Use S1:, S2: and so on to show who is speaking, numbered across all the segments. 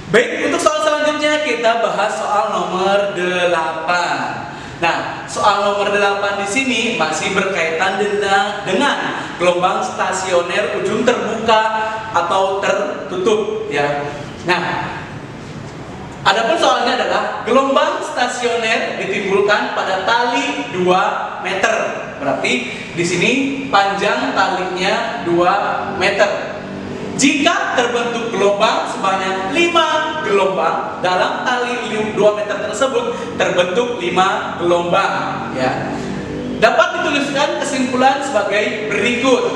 S1: Baik, untuk soal selanjutnya kita bahas soal nomor 8. Nah, soal nomor 8 di sini masih berkaitan dengan gelombang stasioner ujung terbuka atau tertutup ya. Nah, adapun soalnya adalah gelombang stasioner ditimbulkan pada tali 2 meter. Berarti di sini panjang talinya 2 meter. Jika terbentuk gelombang sebanyak 5 gelombang dalam tali 2 meter tersebut terbentuk 5 gelombang ya. Dapat dituliskan kesimpulan sebagai berikut.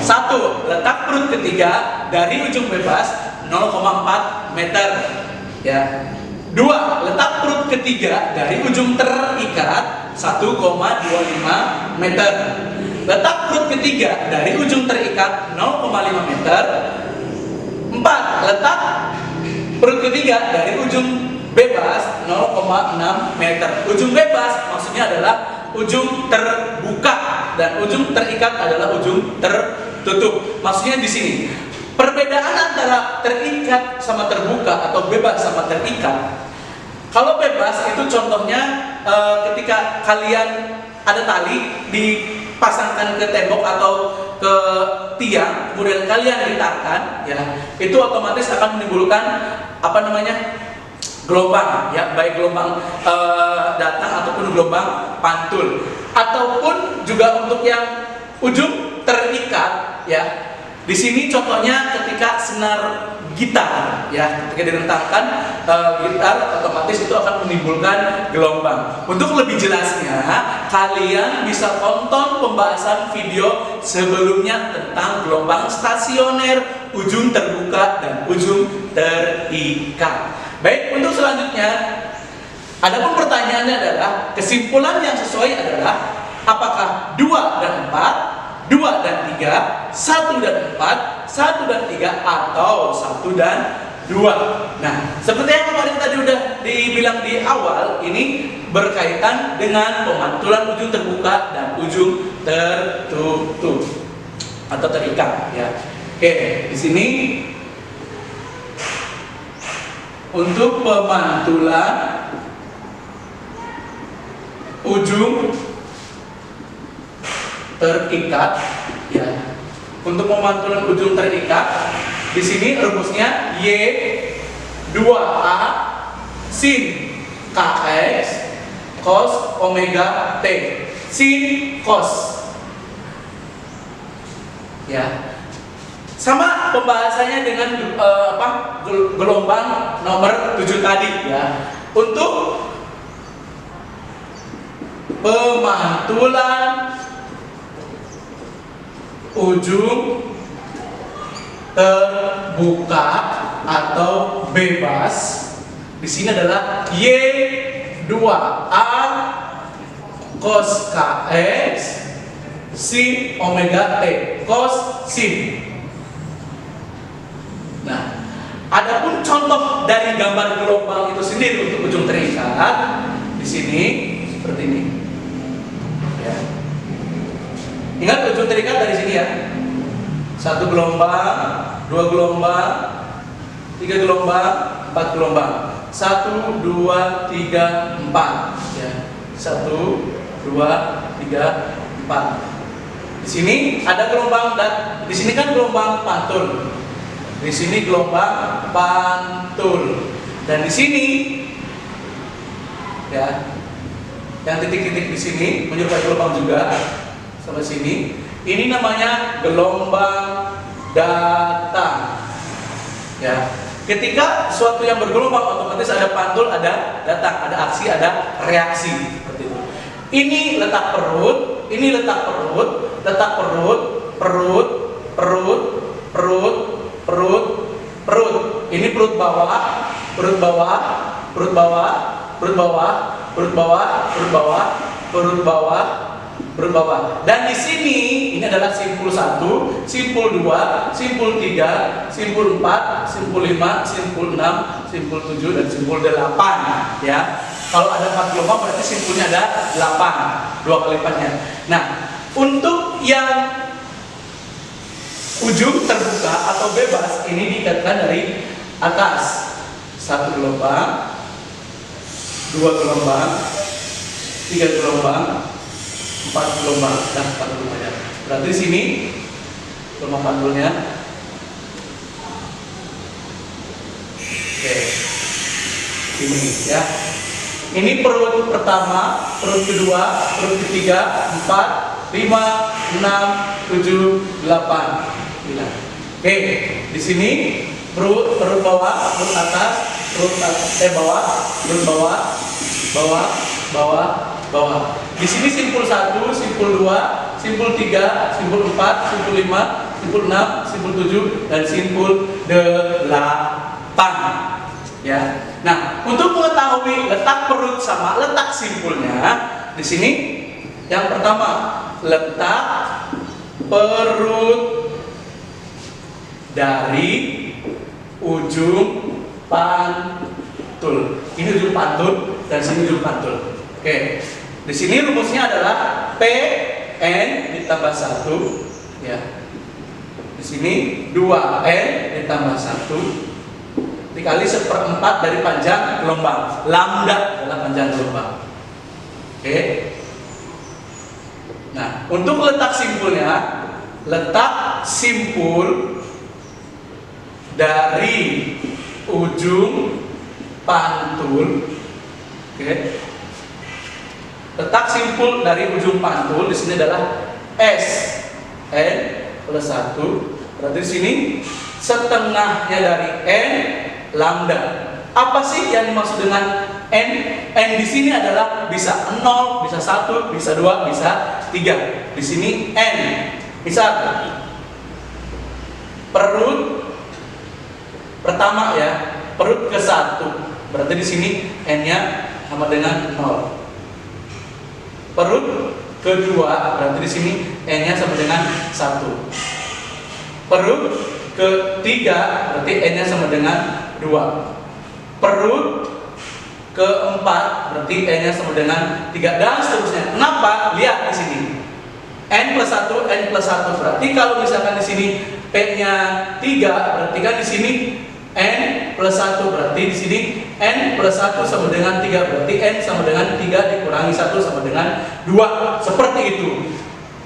S1: 1. Letak perut ketiga dari ujung bebas 0,4 meter ya. 2. Letak perut ketiga dari ujung terikat 1,25 meter. Letak perut ketiga dari ujung terikat 0,5 meter. 4. Letak perut ketiga dari ujung bebas 0,6 meter. Ujung bebas maksudnya adalah ujung terbuka dan ujung terikat adalah ujung tertutup. Maksudnya di sini perbedaan antara terikat sama terbuka atau bebas sama terikat. Kalau bebas itu contohnya ketika kalian ada tali dipasangkan ke tembok atau ke tiang, kemudian kalian litarkan, ya, itu otomatis akan menimbulkan gelombang, ya, baik gelombang datang ataupun gelombang pantul, ataupun juga untuk yang ujung terikat, ya. Di sini contohnya ketika senar gitar, ya, ketika direntangkan gitar, otomatis itu akan menimbulkan gelombang. Untuk lebih jelasnya, kalian bisa tonton pembahasan video sebelumnya tentang gelombang stasioner, ujung terbuka dan ujung terikat. Baik, untuk selanjutnya, adapun pertanyaannya adalah kesimpulan yang sesuai adalah apakah 2 dan 4, 2 dan 3, 1 dan 4, 1 dan 3, atau 1 dan 2. Nah, seperti yang kemarin tadi udah dibilang di awal, ini berkaitan dengan pemantulan ujung terbuka dan ujung tertutup atau terikat, ya. Oke, di sini untuk pemantulan ujung terikat, ya. Untuk pemantulan ujung terikat, di sini rumusnya Y2A sin KX cos omega T. Sin cos. Ya. Sama pembahasannya dengan gelombang nomor 7 tadi, ya. Untuk pemantulan ujung terbuka atau bebas, di sini adalah Y2A cos KX sin omega T cos sin. Nah, adapun contoh dari gambar gelombang itu sendiri untuk ujung terikat di sini seperti ini. Ya. Ingat ujung terikat dari sini, ya. 1 gelombang, 2 gelombang, 3 gelombang, 4 gelombang. 1, 2, 3, 4. Ya. 1, 2, 3, 4. Di sini ada gelombang dan di sini kan gelombang pantul. Di sini gelombang pantul. Dan di sini, ya, yang titik-titik di sini menyerupai gelombang juga sampai sini. Ini namanya gelombang datang. Ya. Ketika suatu yang bergelombang otomatis ada pantul, ada datang, ada aksi, ada reaksi seperti itu. Ini letak perut, ini letak perut, letak perut, perut, perut, perut, perut, perut. Ini perut bawah, perut bawah, perut bawah, perut bawah, perut bawah, perut bawah, perut bawah, perut bawah. Dan di sini ini adalah simpul 1, simpul 2, simpul 3, simpul 4, simpul 5, simpul 6, simpul 7 dan simpul 8, ya. Kalau ada 4 gelombang berarti simpulnya ada 8, 2 kali lipatnya. Nah, untuk yang ujung terbuka atau bebas ini diikatkan dari atas. 1 gelombang, 2 gelombang, 3 gelombang, 4 gelombang, dan 4 gelombang aja. Berarti di sini gelombang pantulnya. Oke, ini ya. Ini perut pertama, perut kedua, perut ketiga, 4, 5, 6, 7, 8, 9. Oke, di sini perut bawah, perut atas, bawah, perut bawah, bawah. Di sini simpul 1, simpul 2, simpul 3, simpul 4, simpul 5, simpul 6, simpul 7, dan simpul 8. Ya. Nah, untuk mengetahui letak perut sama letak simpulnya, di sini yang pertama letak perut dari ujung pantul. Ini ujung pantul dan sini ujung pantul. Oke. Di sini rumusnya adalah PN ditambah 1 ya. Di sini 2N ditambah 1 dikali 1/4 dari panjang gelombang. Lambda adalah panjang gelombang. Oke. Nah, untuk letak simpulnya, letak simpul dari ujung pantul. Oke. Letak simpul dari ujung pantul di sini adalah S N plus 1. Berarti di sini setengahnya dari N lambda. Apa sih yang dimaksud dengan N? N di sini adalah bisa 0, bisa 1, bisa 2, bisa 3. Di sini N. Misal perut pertama ya, perut ke-1. Berarti di sini N-nya sama dengan 0. Perut kedua, berarti di sini N-nya sama dengan 1. Perut ketiga, berarti N-nya sama dengan 2. Perut keempat, berarti N-nya sama dengan 3, dan seterusnya. Kenapa? Lihat di sini. N plus 1, N plus 1. Berarti kalau misalkan di sini P-nya 3, berarti kan di sini N plus 1, berarti di sini N plus 1 sama dengan 3, berarti N sama dengan 3 dikurangi 1 sama dengan 2. Seperti itu.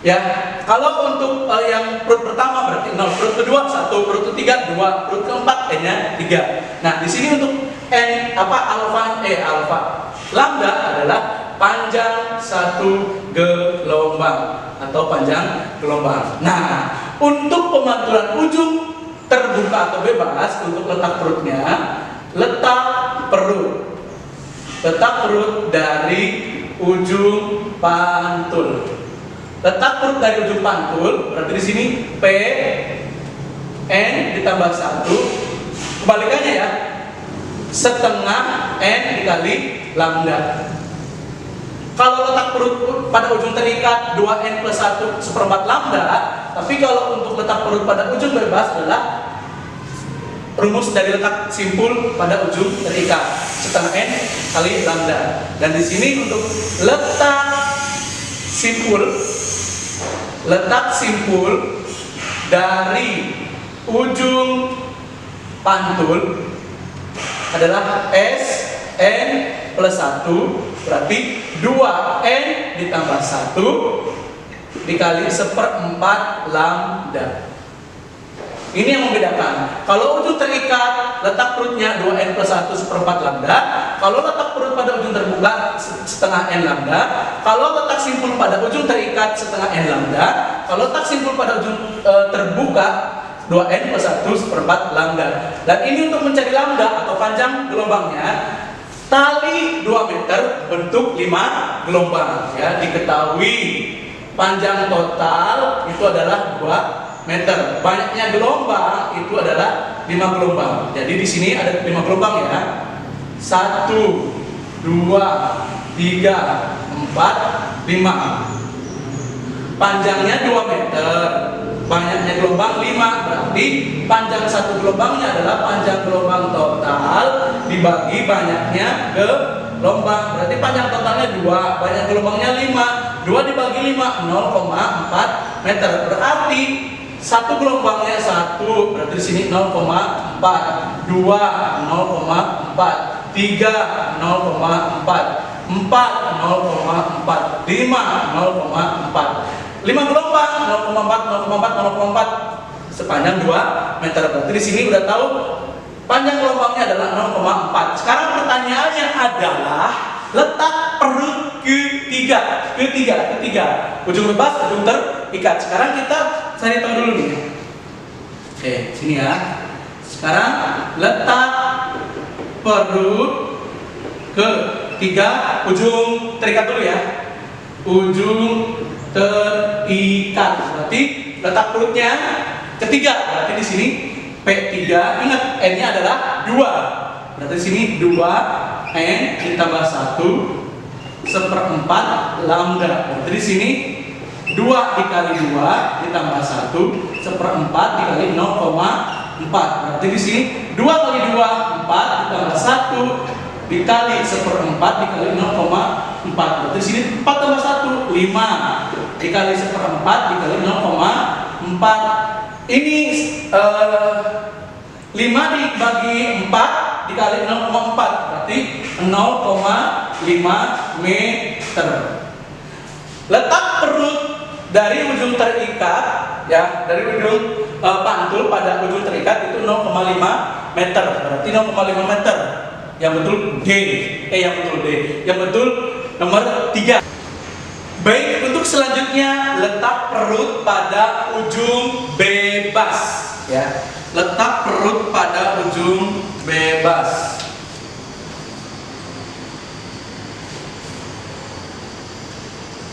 S1: Ya, kalau untuk yang perut pertama berarti 0, perut kedua 1, perut ketiga 2, perut keempat N-nya 3. Nah, di sini untuk N alfa lambda adalah panjang satu gelombang atau panjang gelombang. Nah, untuk pemantulan ujung terbuka atau bebas, untuk letak perutnya, letak perut dari ujung pantul. Letak perut dari ujung pantul berarti di sini P N ditambah 1. Kebalikannya ya, setengah N dikali lambda. Kalau letak perut pada ujung terikat 2N plus 1 1/4 lambda, tapi kalau untuk letak perut pada ujung bebas adalah rumus dari letak simpul pada ujung terikat, setengah N kali lambda. Dan di sini untuk letak simpul dari ujung pantul adalah S N plus 1, berarti 2N ditambah 1 dikali 1/4 lambda. Ini yang membedakan. Kalau ujung terikat, letak perutnya 2N plus 1 1/4 lambda. Kalau letak perut pada ujung terbuka, setengah N lambda. Kalau letak simpul pada ujung terikat, setengah N lambda. Kalau letak simpul pada ujung terbuka, 2N plus 1 1/4 lambda. Dan ini untuk mencari lambda atau panjang gelombangnya, tali 2 meter bentuk 5 gelombang. Ya, diketahui panjang total itu adalah 2 meter. Banyaknya gelombang itu adalah 5 gelombang. Jadi di sini ada 5 gelombang ya. 1, 2, 3, 4, 5. Panjangnya 2 meter. Banyaknya gelombang 5. Berarti panjang satu gelombangnya adalah panjang gelombang total dibagi banyaknya gelombang. Berarti panjang totalnya 2, banyak gelombangnya 5. 2 dibagi 5 0,4 meter. Berarti Satu gelombangnya 1, berarti di sini 0,4, 2 0,4, 3 0,4, 4 0,4, 5 0,4. 5 gelombang 0,4 0,4 0,4 sepanjang 2 meter. Berarti di sini udah tahu panjang gelombangnya adalah 0,4. Sekarang pertanyaannya adalah letak perut ketiga. Ujung bebas, ujung terikat. Sekarang kita cari tahu dulu nih. Oke, sini ya. Sekarang letak perut ketiga, ujung terikat dulu ya. Ujung terikat. Berarti letak perutnya ketiga. Berarti di sini P3. Ingat N-nya adalah 2. Berarti di sini 2 N ditambah 1/4 lambda. Berarti di sini 2 dikali 2 ditambah 1/4 dikali 0,4. Berarti di sini 2 kali 2 4 ditambah 1 dikali 1/4 dikali 0,4. Berarti di sini 4 tambah 1 5 dikali 1/4 dikali 0,4. Ini 5 dibagi 4 dikali 0,4 berarti 0,5 meter. Letak perut dari ujung terikat ya, dari ujung pantul pada ujung terikat itu 0,5 meter. Berarti 0,5 meter. Yang betul D. Yang betul nomor 3. Baik, untuk selanjutnya letak perut pada ujung bebas ya. Letak perut pada ujung bebas.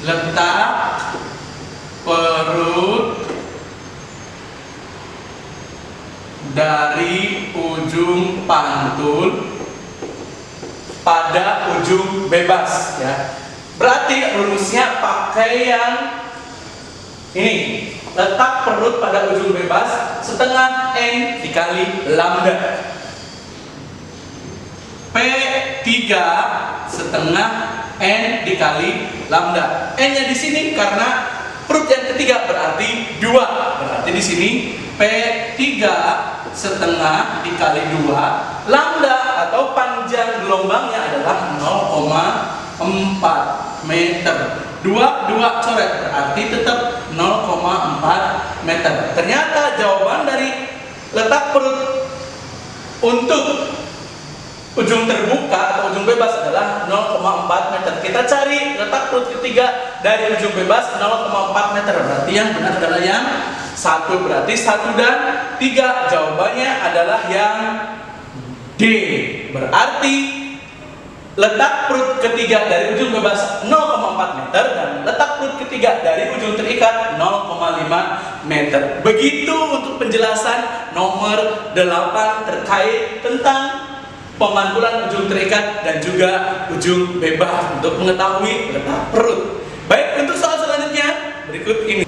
S1: Letak perut dari ujung pantul pada ujung bebas ya. Berarti rumusnya pakai yang ini. Letak perut pada ujung bebas setengah N dikali lambda. P3 setengah N dikali lambda. N-nya di sini karena perut yang ketiga berarti 2. Berarti di sini P3 setengah dikali 2. Lambda atau panjang gelombangnya adalah 0,4 meter. 2 coret berarti tetap 0,4 meter. Ternyata jawaban dari letak perut untuk ujung terbuka atau ujung bebas adalah 0,4 meter. Kita cari letak perut ketiga dari ujung bebas 0,4 meter. Berarti yang benar adalah yang 1. Berarti 1 dan 3. Jawabannya adalah yang D. Berarti letak perut ketiga dari ujung bebas 0,4 meter dan letak perut ketiga dari ujung terikat 0,5 meter. Begitu untuk penjelasan nomor 8 terkait tentang pemantulan ujung terikat dan juga ujung bebas untuk mengetahui letak perut. Baik, untuk soal selanjutnya berikut ini.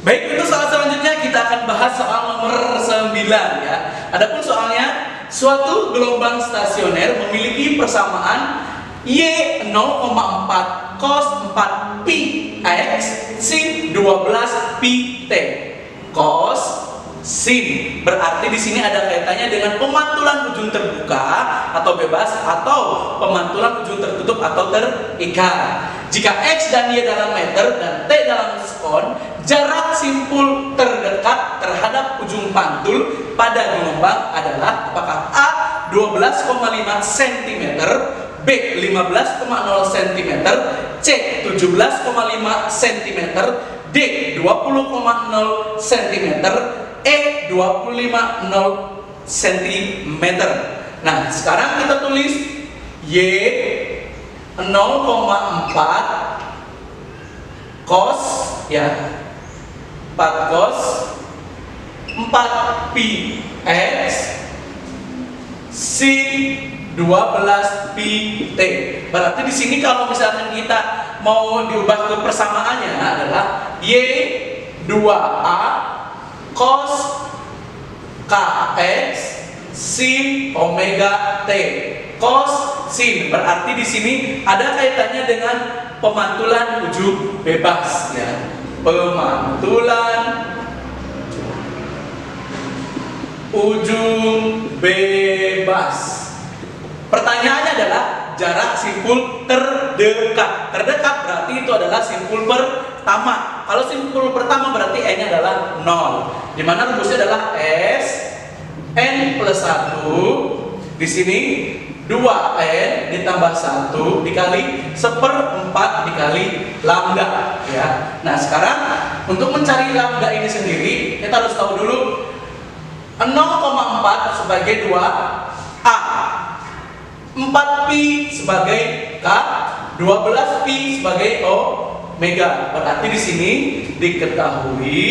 S1: Baik, untuk soal selanjutnya kita akan bahas soal nomor 9 ya. Adapun soalnya, suatu gelombang stasioner memiliki persamaan Y 0,4 cos 4 pi X sin 12 pi T. Cos sin berarti di sini ada kaitannya dengan pemantulan ujung terbuka atau bebas atau pemantulan ujung tertutup atau terikat. Jika X dan Y dalam meter dan T dalam sekon, jarak simpul terdekat terhadap ujung pantul pada gelombang adalah apakah A 12,5 cm, B 15,0 cm, C 17,5 cm, D 20,0 cm, E 25,0 cm. Nah, sekarang kita tulis Y 0,4 cos ya, 4 cos 4 pi X sin 12 pi T. Berarti di sini kalau misalkan kita mau diubah ke persamaannya adalah Y 2A cos KX sin omega T. Cos sin berarti di sini ada kaitannya dengan pemantulan ujung bebas ya. Pemantulan ujung bebas. Pertanyaannya adalah jarak simpul terdekat. Terdekat berarti itu adalah simpul pertama. Kalau simpul pertama berarti n-nya adalah 0. Di mana rumusnya adalah S n plus 1 di sini 2n ditambah 1 dikali 1/4 dikali lambda ya. Nah, sekarang untuk mencari lambda ini sendiri kita harus tahu dulu 0,4 sebagai 2A, 4pi sebagai K, 12pi sebagai omega. Berarti di sini diketahui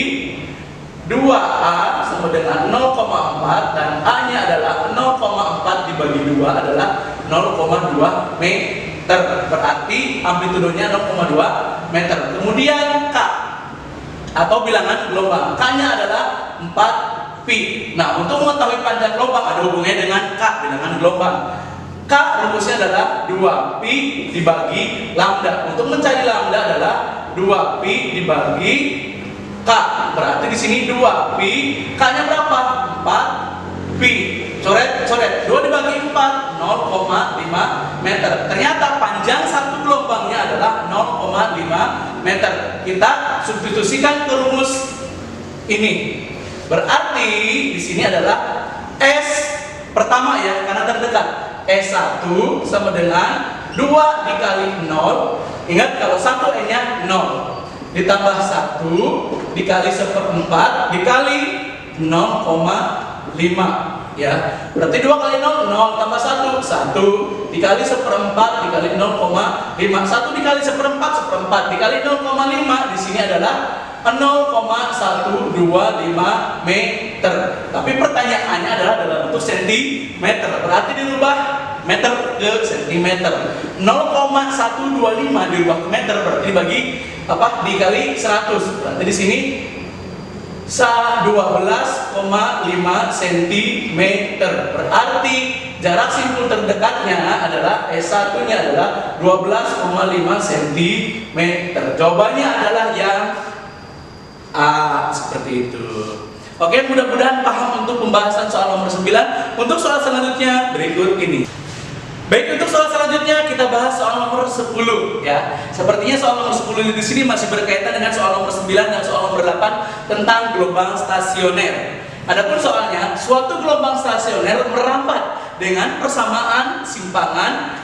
S1: 2A sama dengan 0,4 dan A-nya adalah 0,4 dibagi 2 adalah 0,2 meter. Berarti amplitudonya 0,2 meter. Kemudian K atau bilangan gelombang. K-nya adalah 4pi. Nah, untuk mengetahui panjang gelombang ada hubungannya dengan K, bilangan gelombang. K rumusnya adalah 2pi dibagi lambda. Untuk mencari lambda adalah 2pi dibagi K. Berarti di sini 2pi, K-nya berapa? 4pi. Coret. 2 dibagi 4, 0,5 meter. Ternyata panjang satu gelombangnya adalah 0,5 meter. Kita substitusikan ke rumus ini. Berarti di sini adalah S pertama ya, karena terdekat. S1 sama dengan 2 dikali 0. Ingat kalau 1 n-nya 0 ditambah 1 dikali 1/4 dikali 0,5 ya. Berarti 2 kali 0 0 tambah 1 1 dikali 1/4 dikali 0,5. 1 dikali 1/4 dikali 0,5 di sini adalah 0,125 meter. Tapi pertanyaannya adalah dalam bentuk sentimeter. Berarti dirubah meter ke sentimeter. 0,125 dirubah ke meter berarti dibagi apa? Dikali 100. Berarti di sini 12,5 cm. Berarti jarak simpul terdekatnya adalah S1-nya adalah 12,5 cm. Jawabannya adalah yang A, seperti itu. Oke, mudah-mudahan paham untuk pembahasan soal nomor 9. Untuk soal selanjutnya berikut ini. Baik, untuk soal selanjutnya kita bahas soal nomor 10 ya. Sepertinya soal nomor 10 di sini masih berkaitan dengan soal nomor 9 dan soal nomor 8 tentang gelombang stasioner. Adapun soalnya, suatu gelombang stasioner merambat dengan persamaan simpangan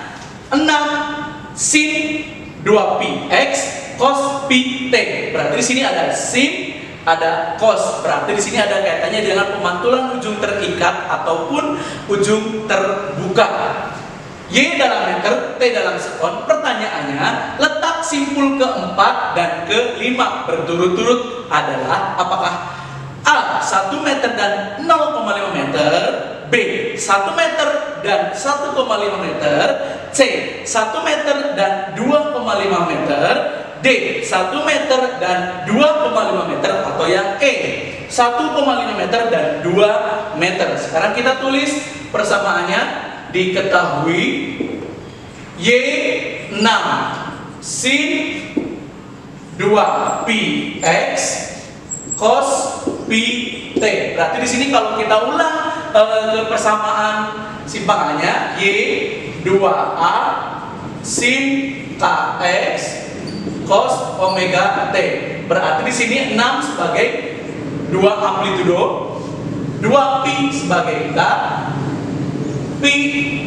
S1: 6 sin 2pi x cos pi t. Berarti di sini ada sin, ada cos. Berarti di sini ada kaitannya dengan pemantulan ujung terikat ataupun ujung terbuka. Y dalam meter, T dalam sekon. Pertanyaannya, letak simpul keempat dan kelima berturut-turut adalah apakah A 1 meter dan 0,5 meter, B 1 meter dan 1,5 meter, C 1 meter dan 2,5 meter, D 1 meter dan 2,5 meter, atau yang E 1,5 meter dan 2 meter. Sekarang kita tulis persamaannya. Diketahui Y 6 sin 2pi x cos pi t. Berarti di sini kalau kita ulang ke persamaan simpangannya, Y 2a sin kx cos omega t. Berarti di sini 6 sebagai 2 amplitudo, 2pi sebagai k, pi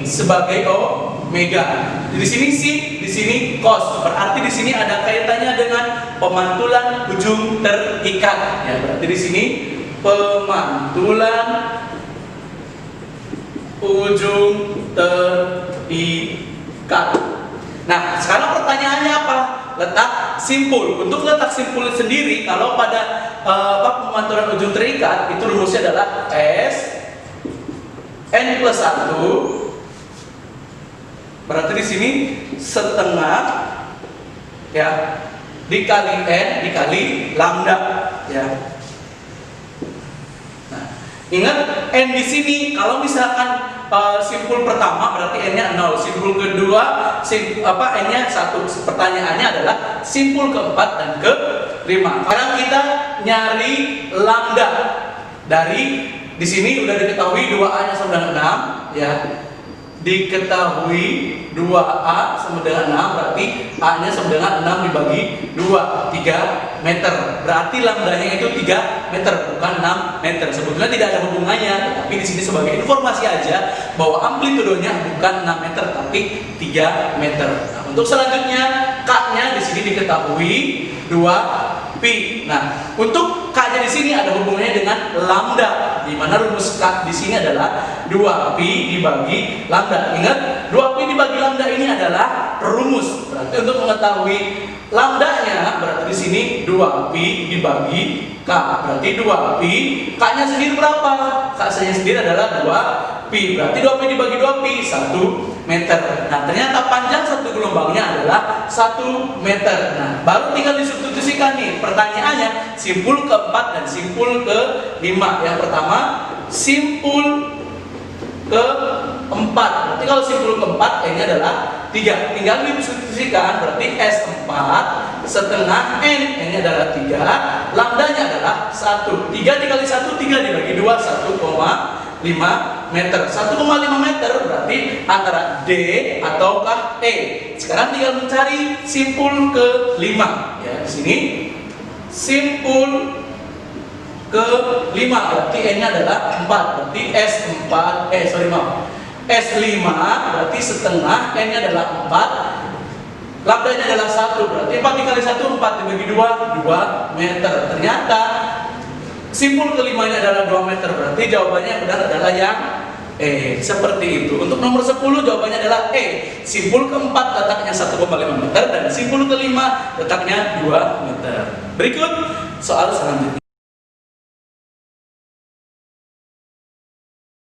S1: sebagai omega. Di sini sin, di sini cos. Berarti di sini ada kaitannya dengan pemantulan ujung terikat. Ya, berarti di sini pemantulan ujung terikat. Nah, sekarang pertanyaannya apa? Letak simpul. Untuk letak simpul sendiri, kalau pada pemantulan ujung terikat itu rumusnya adalah S n plus 1. Berarti di sini setengah ya dikali n dikali lambda ya. Nah, ingat n di sini kalau misalkan simpul pertama berarti n-nya 0, simpul kedua n-nya 1. Pertanyaannya adalah simpul keempat dan ke-5. Sekarang kita nyari lambda dari di sini udah diketahui 2A-nya sama dengan 6 ya. Diketahui 2A sama dengan 6, berarti A-nya sama dengan 6 dibagi 2, 3 meter. Berarti lambdanya itu 3 meter, bukan 6 meter. Sebetulnya tidak ada hubungannya, tapi di sini sebagai informasi aja bahwa amplitudenya bukan 6 meter tapi 3 meter. Nah, untuk selanjutnya K-nya di sini diketahui 2 pi. Nah, untuk K-nya di sini ada hubungannya dengan lambda, di mana rumus K di sini adalah 2 pi dibagi lambda. Ingat, 2 pi dibagi lambda ini adalah rumus. Berarti untuk mengetahui lambdanya, berarti di sini 2 pi dibagi K. Berarti 2 pi, K-nya sendiri berapa? K-nya sendiri adalah 2 pi. Berarti 2 pi dibagi 2 pi 1 meter. Nah, ternyata panjang satu gelombangnya adalah 1 meter. Nah, baru tinggal disubstitusikan nih. Pertanyaannya, simpul keempat dan simpul ke-5. Yang pertama, simpul ke-4. Berarti kalau simpul ke-4 ini adalah 3. Tinggal disubstitusikan, berarti S4 setengah N ini adalah 3. Lambdanya adalah 1. 3 dikali 1, 3 dibagi 2, 1,5 meter. 1,5 meter berarti antara D ataukah E. Sekarang tinggal mencari simpul ke-5 ya. Di sini simpul ke-5 berarti N-nya adalah 4. Berarti S5 berarti setengah, N-nya adalah 4. Lambdanya adalah 1. Berarti 4 dikali 1, 4 dibagi 2, 2 meter. Ternyata simpul ke-5-nya adalah 2 meter. Berarti jawabannya yang benar adalah yang E. Seperti itu. Untuk nomor 10 jawabannya adalah E. Simpul ke-4 letaknya 1,5 meter dan simpul ke-5 letaknya 2 meter. Berikut soal selanjutnya.